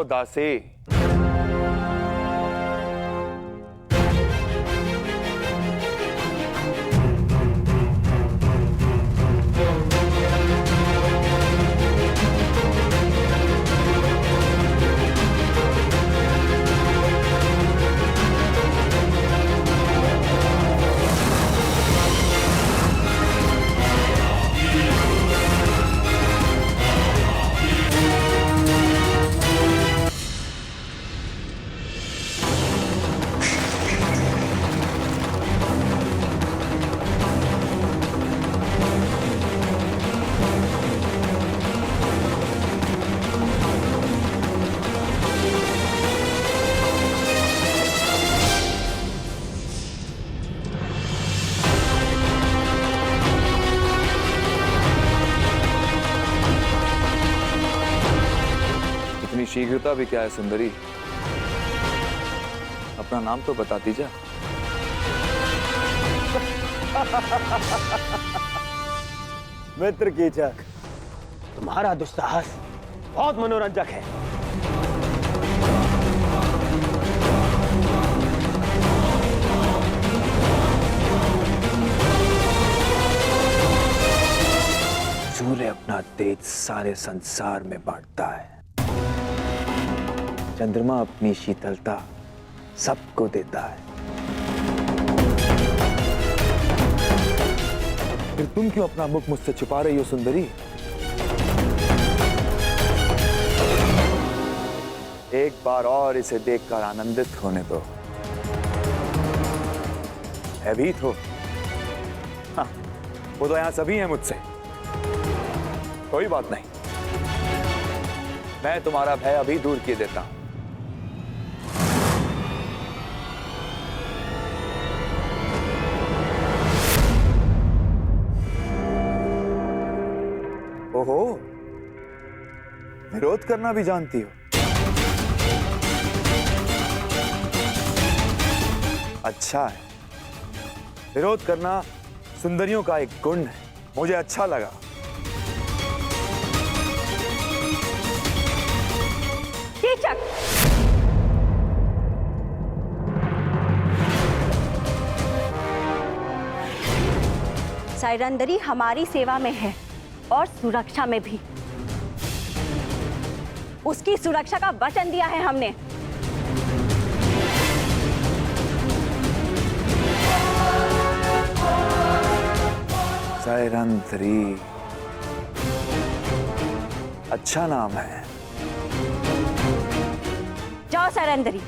जाओ दासी। इतनी शीघ्रता भी क्या है सुंदरी? अपना नाम तो बताती जा। मित्र कीचक, तुम्हारा दुस्साहस बहुत मनोरंजक है। सूर्य अपना तेज सारे संसार में बांटता है, चंद्रमा अपनी शीतलता सबको देता है। फिर तुम क्यों अपना मुख मुझसे छुपा रही हो सुंदरी? एक बार और इसे देखकर आनंदित होने दो। भयभीत हो? हाँ, वो तो यहां सभी हैं मुझसे। कोई बात नहीं, मैं तुम्हारा भय अभी दूर किए देता हूं। ओहो, विरोध करना भी जानती हो? अच्छा है, विरोध करना सुंदरियों का एक गुण है, मुझे अच्छा लगा। कीचक, साइरंदरी हमारी सेवा में है और सुरक्षा में भी। उसकी सुरक्षा का वचन दिया है हमने। साइरंदरी अच्छा नाम है। जाओ साइरंदरी।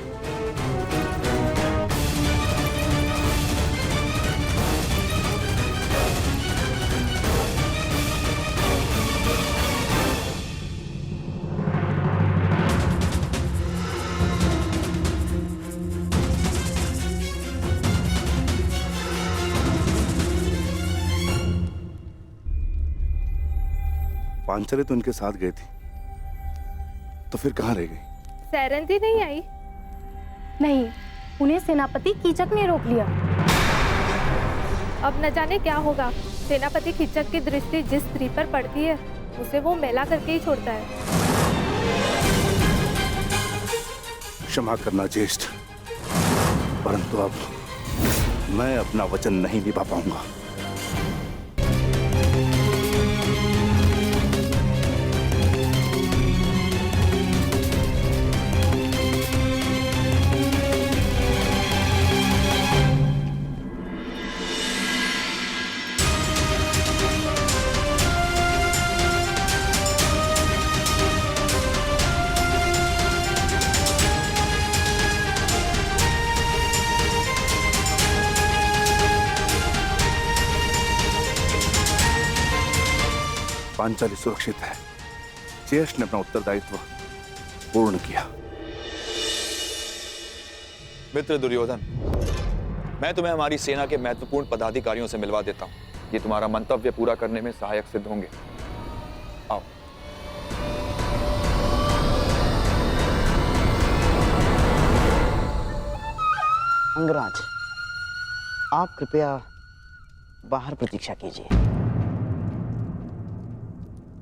पांचाली तो उनके साथ गई थी, तो फिर कहाँ रह गई? साइरंदरी नहीं आई? नहीं, उन्हें सेनापति कीचक ने रोक लिया। अब न जाने क्या होगा। सेनापति कीचक की दृष्टि जिस स्त्री पर पड़ती है उसे वो मैला करके ही छोड़ता है। क्षमा करना ज्येष्ठ, परंतु अब मैं अपना वचन नहीं निभा पाऊंगा। पांचाली सुरक्षित है। ज्येष्ठ ने अपना उत्तरदायित्व पूर्ण किया। मित्र दुर्योधन, मैं तुम्हें हमारी सेना के महत्वपूर्ण पदाधिकारियों से मिलवा देता हूं। ये तुम्हारा मंतव्य पूरा करने में सहायक सिद्ध होंगे। आओ। अंगराज, आप कृपया बाहर प्रतीक्षा कीजिए।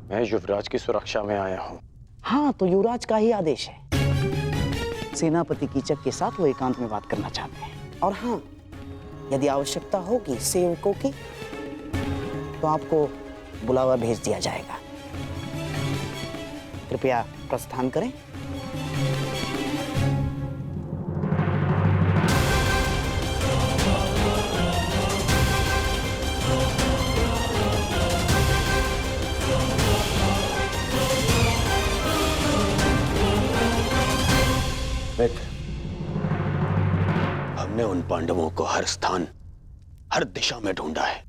मैं युवराज की सुरक्षा में आया हूँ। हाँ, तो युवराज का ही आदेश है। सेनापति कीचक के साथ वो एकांत में बात करना चाहते हैं। और हाँ, यदि आवश्यकता होगी सेवकों की तो आपको बुलावा भेज दिया जाएगा। कृपया प्रस्थान करें। मित्र, हमने उन पांडवों को हर स्थान, हर दिशा में ढूंढा है।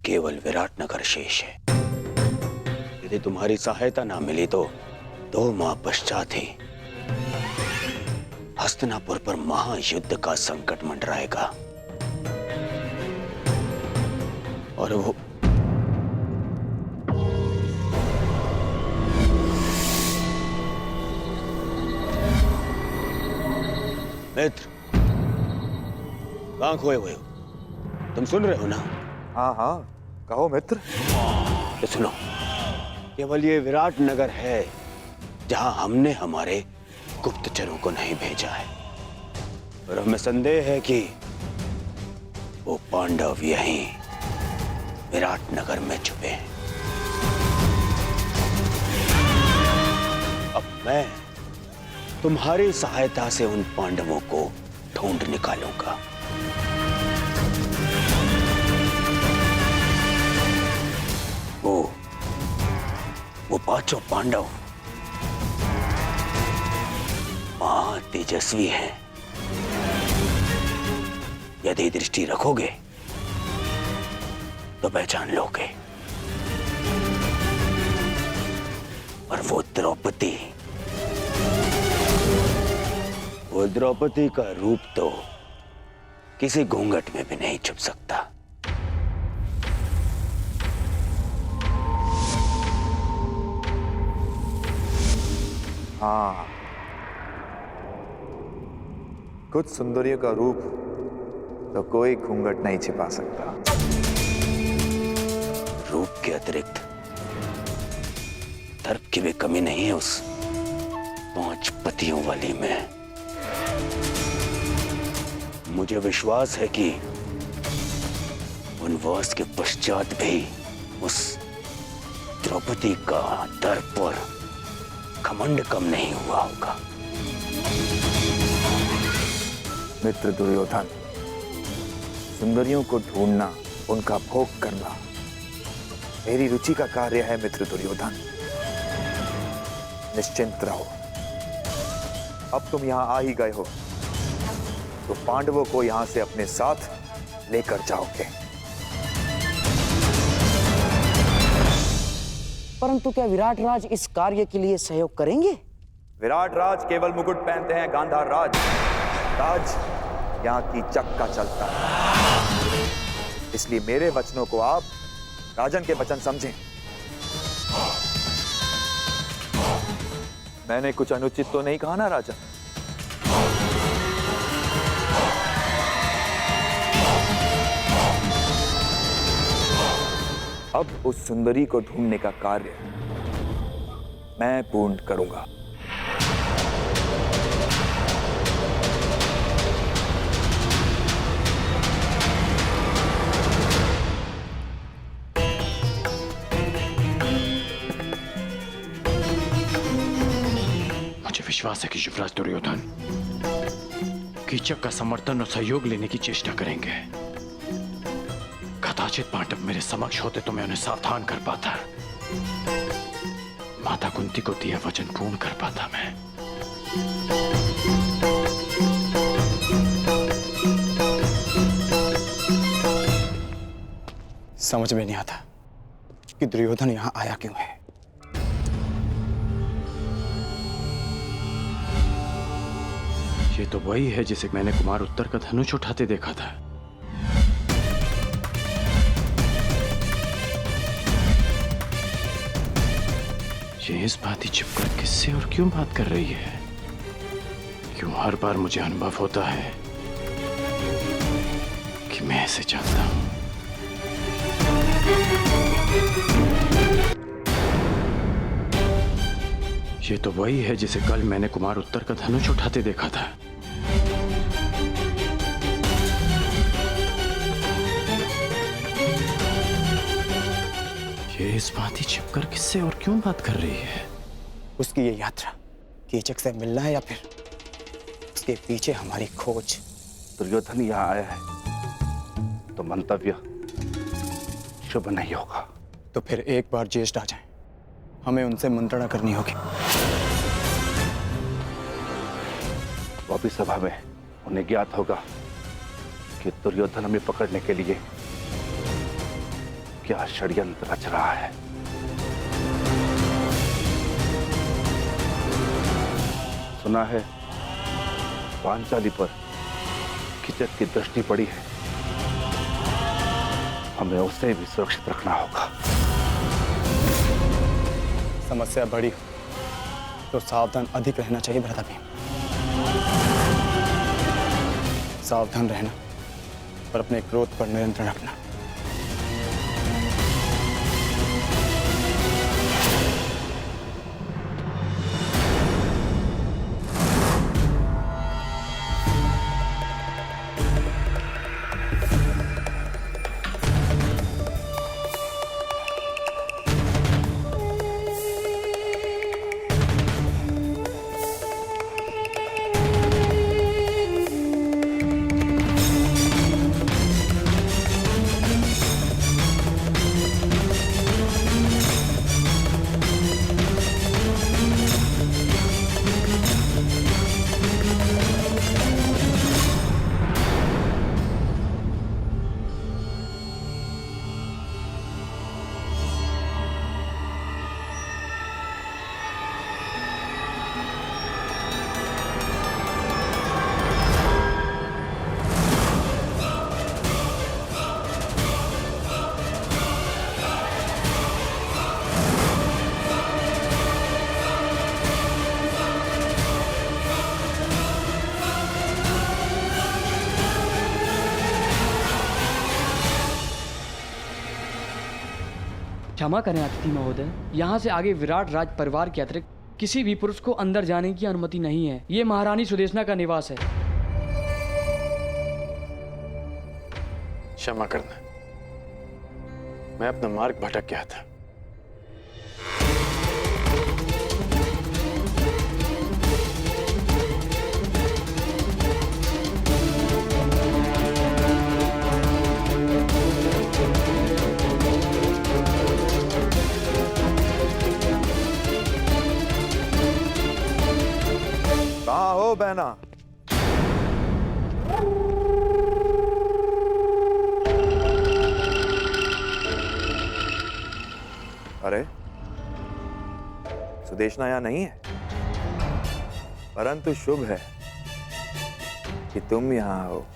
केवल विराटनगर शेष है। यदि तुम्हारी सहायता ना मिली तो 2 माह पश्चात ही हस्तिनापुर पर महायुद्ध का संकट मंडराएगा। और वो मित्र, कहां खोए हुए हो? तुम सुन रहे हो ना? हाँ हाँ, कहो मित्र। तो सुनो, केवल ये विराट नगर है जहां हमने हमारे गुप्तचरों को नहीं भेजा है, और हमें संदेह है कि वो पांडव यहीं विराट नगर में छुपे हैं। अब मैं तुम्हारी सहायता से उन पांडवों को ढूंढ निकालूंगा। वो 5 पांडव महातेजस्वी हैं। यदि दृष्टि रखोगे तो पहचान लोगे। और वो द्रौपदी का रूप तो किसी घूंघट में भी नहीं छुप सकता। हाँ, कुछ सुंदरियों का रूप तो कोई घूंघट नहीं छिपा सकता। रूप के अतिरिक्त दर्प की भी कमी नहीं है उस 5 पतियों वाली में। मुझे विश्वास है कि वनवास के पश्चात भी उस द्रौपदी का दर्प और घमंड कम नहीं हुआ होगा। मित्र दुर्योधन, सुंदरियों को ढूंढना, उनका भोग करना मेरी रुचि का कार्य है। मित्र दुर्योधन, निश्चिंत रहो। अब तुम यहां आ ही गए हो तो पांडवों को यहां से अपने साथ लेकर जाओगे। परंतु क्या विराट राज इस कार्य के लिए सहयोग करेंगे? विराट राज केवल मुकुट पहनते हैं, गांधार राज यहाँ की चक्का चलता है। इसलिए मेरे वचनों को आप राजन के वचन समझें। मैंने कुछ अनुचित तो नहीं कहा ना राजन? अब उस सुंदरी को ढूंढने का कार्य मैं पूर्ण करूंगा। मुझे विश्वास है कि युवराज दुर्योधन कीचक का समर्थन और सहयोग लेने की चेष्टा करेंगे। कदाचित पांडव मेरे समक्ष होते तो मैं उन्हें सावधान कर पाता, माता कुंती को दिया वचन पूर्ण कर पाता मैं। समझ में नहीं आता कि दुर्योधन यहां आया क्यों है। ये तो वही है जिसे मैंने कुमार उत्तर का धनुष उठाते देखा था। ये इस बात ही छिपकर किससे और क्यों बात कर रही है? क्यों हर बार मुझे अनुभव होता है कि मैं ऐसे चाहता हूं। ये तो वही है जिसे कल मैंने कुमार उत्तर का धनुष उठाते देखा था। ये इस बात ही छिपकर किससे और क्यों बात कर रही है? उसकी ये यात्रा कीचक से मिलना है या फिर उसके पीछे हमारी खोज? दुर्योधन यहाँ आया है तो मंतव्य शुभ नहीं होगा। तो फिर एक बार ज्येष्ठ आ जाएं, हमें उनसे मंत्रणा करनी होगी। वो भी सभा में उन्हें ज्ञात होगा कि दुर्योधन हमें पकड़ने के लिए क्या षड्यंत्र रच रहा है। सुना है पांचाली पर कीचक की दृष्टि पड़ी है, हमें उसे भी सुरक्षित रखना होगा। समस्या बड़ी हो तो सावधान अधिक रहना चाहिए भ्राता भीम। सावधान रहना और अपने क्रोध पर नियंत्रण रखना। क्षमा करें अतिथि महोदय, यहाँ से आगे विराट राज परिवार के अतिरिक्त किसी भी पुरुष को अंदर जाने की अनुमति नहीं है। ये महारानी सुदेशना का निवास है। क्षमा करना, मैं अपना मार्ग भटक गया था। कहाँ हो बहना? अरे सुदेशना यहाँ नहीं है, परंतु शुभ है कि तुम यहाँ हो।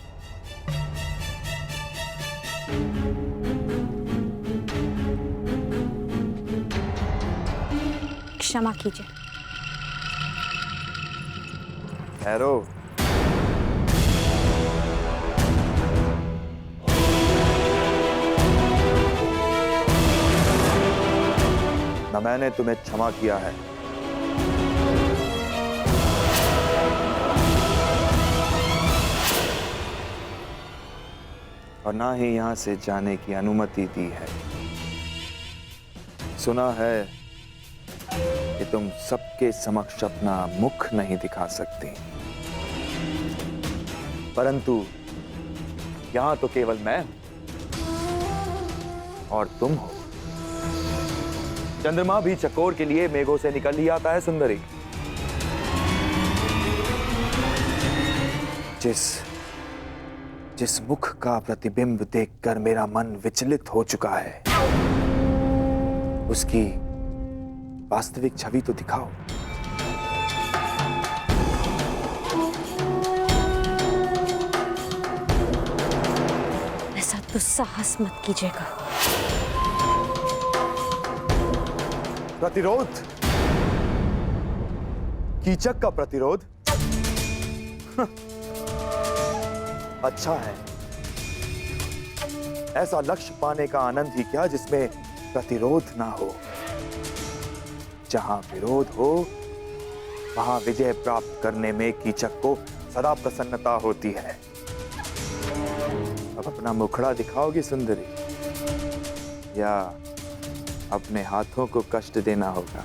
क्षमा कीजिए। ठहरो। न मैंने तुम्हें क्षमा किया है, और ना ही यहां से जाने की अनुमति दी है। सुना है कि तुम सबके समक्ष अपना मुख नहीं दिखा सकती, परंतु यहां तो केवल मैं और तुम हो। चंद्रमा भी चकोर के लिए मेघों से निकल ही आता है सुंदरी। जिस मुख का प्रतिबिंब देखकर मेरा मन विचलित हो चुका है, उसकी वास्तविक छवि तो दिखाओ। ऐसा दुस्साहस मत कीजिएगा। प्रतिरोध? कीचक का प्रतिरोध? अच्छा है, ऐसा लक्ष्य पाने का आनंद ही क्या जिसमें प्रतिरोध ना हो। जहां विरोध हो वहां विजय प्राप्त करने में कीचक को सदा प्रसन्नता होती है। अब अपना मुखड़ा दिखाओगी सुंदरी, या अपने हाथों को कष्ट देना होगा?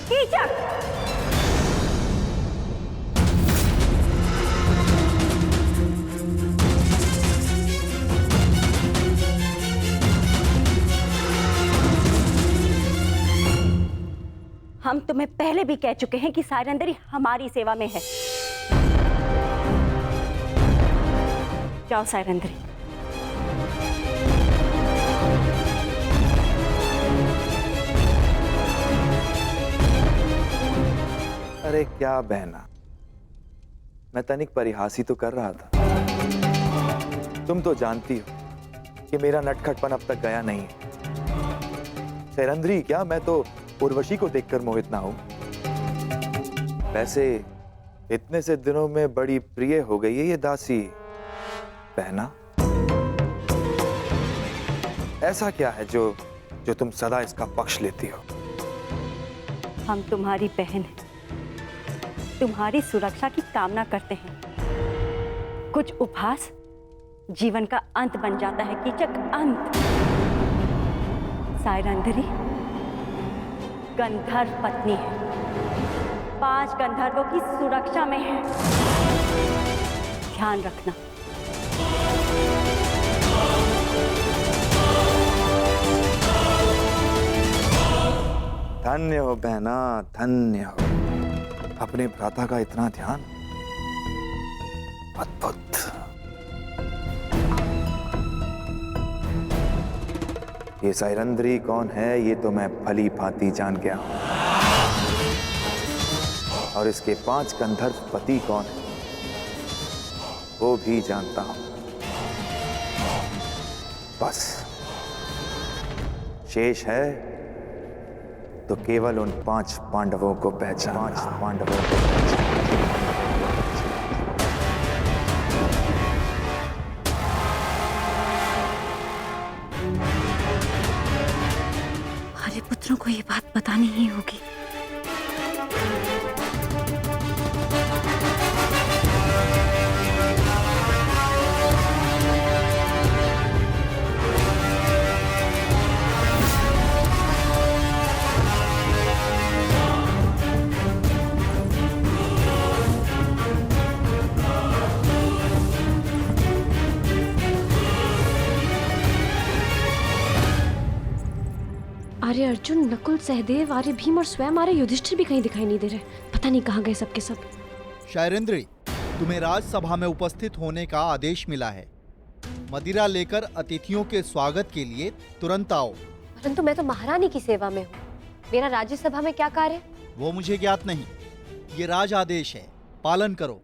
कीचक! हम तुम्हें पहले भी कह चुके हैं कि सायरंदरी हमारी सेवा में है। जाओ सायरंदरी। अरे क्या बहना, मैं तनिक परिहास ही तो कर रहा था। तुम तो जानती हो कि मेरा नटखटपन अब तक गया नहीं है। सायरंदरी क्या, मैं तो उर्वशी को देखकर मोहित ना हूं। वैसे इतने से दिनों में बड़ी प्रिय हो गई है ये दासी। बहना, ऐसा क्या है जो तुम सदा इसका पक्ष लेती हो? हम तुम्हारी बहन हैं, तुम्हारी सुरक्षा की कामना करते हैं। कुछ उपहास जीवन का अंत बन जाता है कीचक, अंत। सायरंदरी गंधर्व पत्नी है, 5 गंधर्वों की सुरक्षा में है, ध्यान रखना। धन्य हो बहना, धन्य हो। अपने भ्राता का इतना ध्यान, अद्भुत। ये सायरंदरी कौन है ये तो मैं भली भांति जान गया हूं, और इसके 5 गंधर्व पति कौन है वो भी जानता हूं। बस शेष है तो केवल उन 5 पांडवों को पहचान। पुत्रों को ये बात बतानी ही होगी। आर्य अर्जुन, नकुल, सहदेव, आर्य भीम और स्वयं आर्य युधिष्ठिर भी कहीं दिखाई नहीं दे रहे। पता नहीं कहाँ गए सबके सब। सायरंदरी, तुम्हें राजसभा में उपस्थित होने का आदेश मिला है। मदिरा लेकर अतिथियों के स्वागत के लिए तुरंत आओ। परंतु मैं तो महारानी की सेवा में हूँ, मेरा राज्यसभा में क्या कार्य? वो मुझे ज्ञात नहीं, ये राज आदेश है, पालन करो।